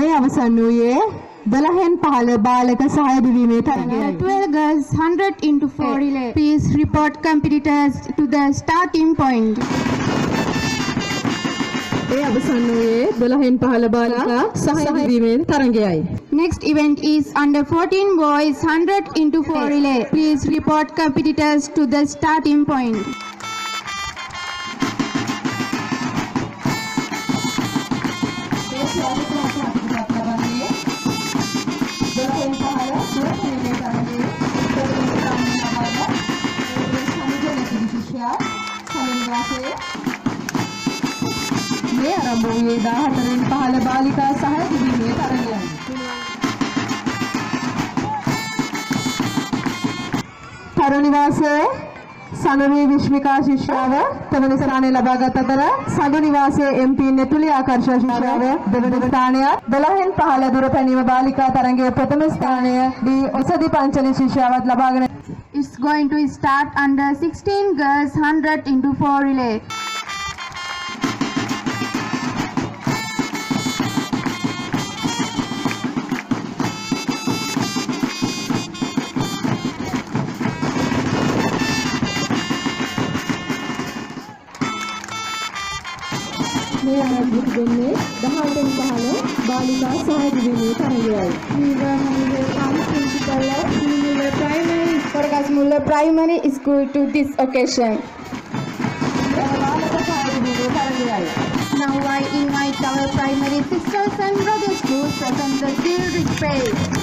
මේ අවසන් වූයේ 12න් 15 බාලක සහාය දිවීමේ තරගයයි. 12 girls 100 into 4 relay. Please report competitors to the starting point. ඒ අවසන් වූයේ 12න් 15 බාලිකා සහාය දිවීමේ තරගයයි. Next event is under 14 boys 100 into 4 relay. Please report competitors to the starting point. මේ ආරම්භ වූයේ 14න් 15 බාලිකා සහාය දිවීමේ තරගයයි. තරුණිවාසයේ සනුරී විශ්මිකා ශිෂ්‍යාව දෙවන ස්ථානය ලබාගත් අතර සඳු නිවාසයේ MP නෙතුලි ආකර්ෂා ශිෂ්‍යාව දෙවන ස්ථානය 12න් 15 දුර පැනීම බාලිකා තරගයේ ප්‍රථම ස්ථානය දී ඔසදි පංචලි ශිෂ්‍යාවත් ලබාගෙන It's going to start under 16 girls 100 into 4 relay. මේ ආරම්භ වෙන්නේ 18න් 15 බාලිකා සහාය දිවීමේ තරගයයි. Mulla Primary School to this occasion. Now I invite our primary sisters and brothers to present the due respect.